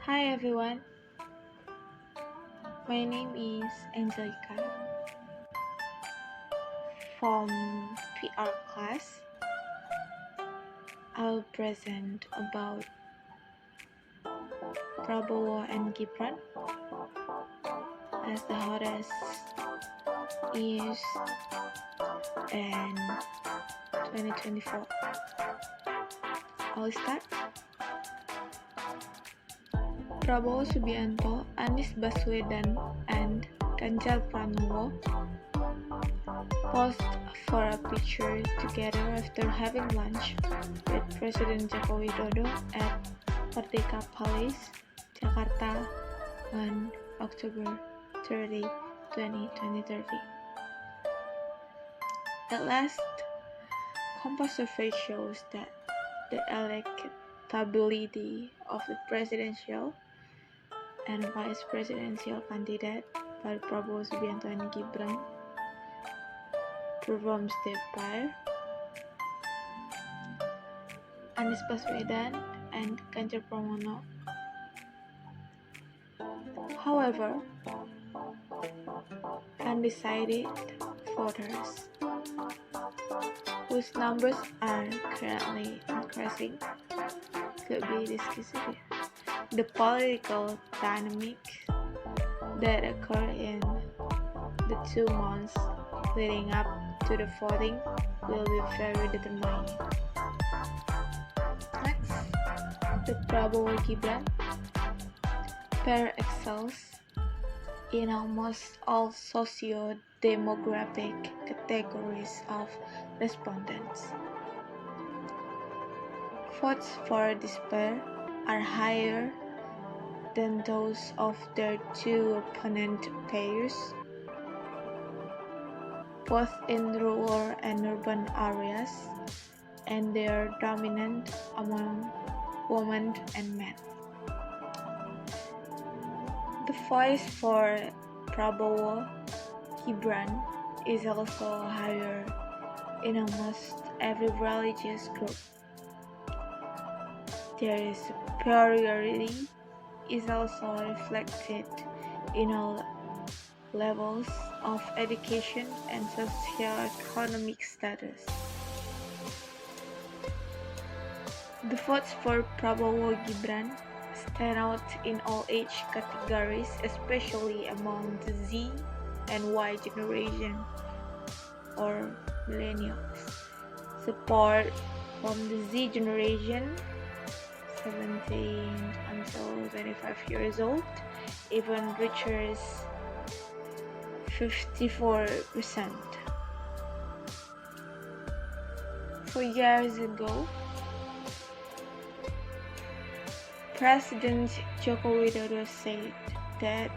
Hi everyone, my name is Angelika from PR class. I'll present about Prabowo and Gibran as the hottest news in 2024. I'll start. Prabowo Subianto, Anies Baswedan, and Ganjar Pranowo posed for a picture together after having lunch with President Joko Widodo at Merdeka Palace, Jakarta on October 30, 2023. At last, Kompas survey shows that the electability of the presidential and vice presidential candidate by Prabowo Subianto and Gibran performs their Anies Baswedan and Ganjar Pranowo. However, undecided voters, whose numbers are currently increasing, could be discussed. The political dynamics that occur in the 2 months leading up to the voting will be very determining. Next, the Prabowo-Gibran pair excels in almost all socio-demographic categories of respondents. Votes for this pair are higher than those of their two opponent pairs, both in rural and urban areas, and they are dominant among women and men. The voice for Prabowo-Gibran is also higher in almost every religious group. Their superiority is also reflected in all levels of education and socio-economic status. The votes for Prabowo-Gibran stand out in all age categories, especially among the Z and Y generation or millennials. Support from the Z generation, 17 until 25 years old, even reaches 54%. 4 years ago, President Joko Widodo said that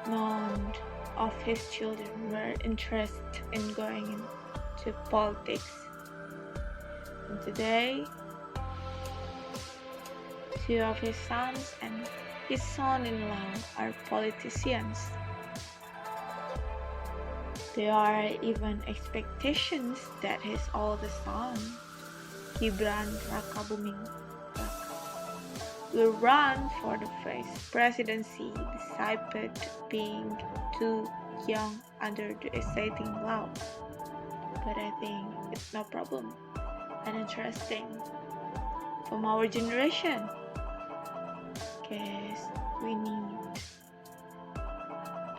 none of his children were interested in going into politics. And today, 2 of his sons and his son-in-law are politicians. There are even expectations that his oldest son, Gibran Rakabuming Raka, will run for the vice presidency despite being too young under the existing law. But I think it's no problem and interesting from our generation, because we need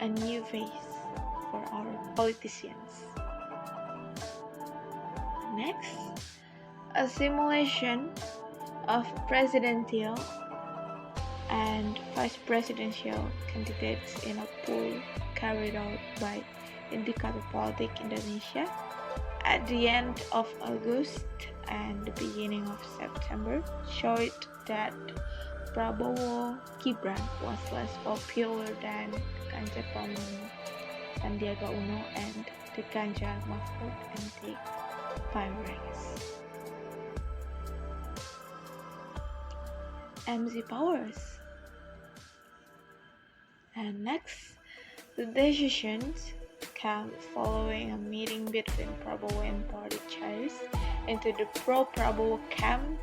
a new face for our politicians. Next, a simulation of presidential and vice presidential candidates in a poll carried out by Indikator Politik Indonesia at the end of August and the beginning of September showed that Prabowo-Gibran was less popular than Ganjar Pranowo, Sandiaga Uno, and the Ganjar Mahfud and the Pirates. MC Powers. And next, the decisions come following a meeting between Prabowo and party chairs into the pro-Prabowo camp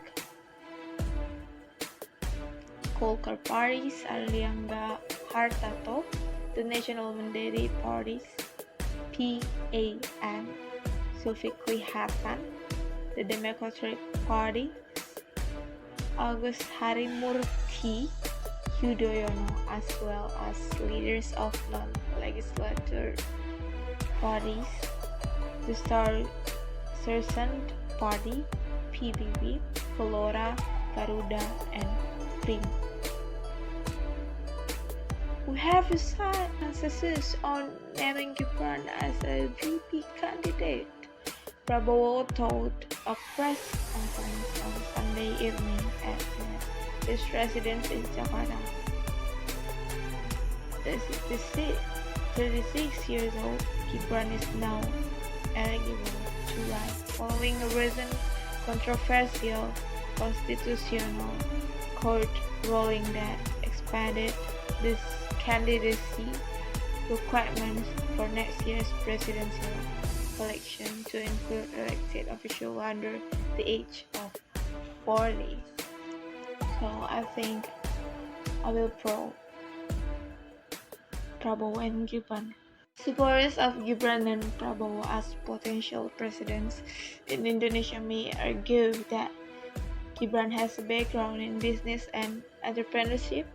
Golkar parties, Erlangga Hartarto, the National Mandiri parties, PAN, Zulkifli Hasan, the Democratic Party, Agus Harimurti Yudhoyono, as well as leaders of non-legislative parties, the Sercent Party, PBB, Gelora, Garuda, and Prim. We have decided consensus on naming Gibran as a VP candidate, Prabowo told a press conference on Sunday evening at his residence in Jakarta. The 36 years old Gibran is now eligible to run following a recent controversial constitutional court ruling that expanded this candidacy requirements for next year's presidential election to include elected officials under the age of 40. So I think I will Prabowo and Gibran. Supporters of Gibran and Prabowo as potential presidents in Indonesia may argue that Gibran has a background in business and entrepreneurship,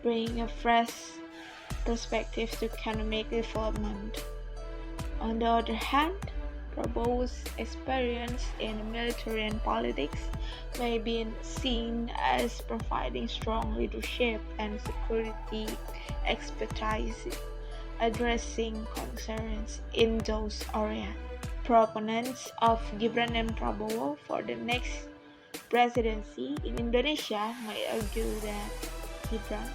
bringing a fresh perspective to economic development. On the other hand, Prabowo's experience in military and politics may be seen as providing strong leadership and security expertise, addressing concerns in those areas. Proponents of Gibran and Prabowo for the next presidency in Indonesia may argue that Gibran,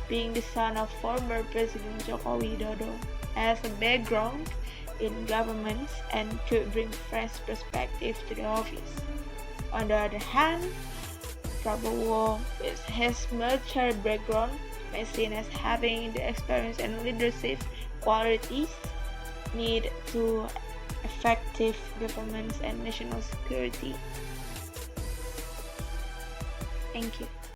being the son of former President Joko Widodo, has a background in governments and could bring fresh perspective to the office. On the other hand, Prabowo, with his military background, may be seen as having the experience and leadership qualities needed to effective governance and national security. Thank you.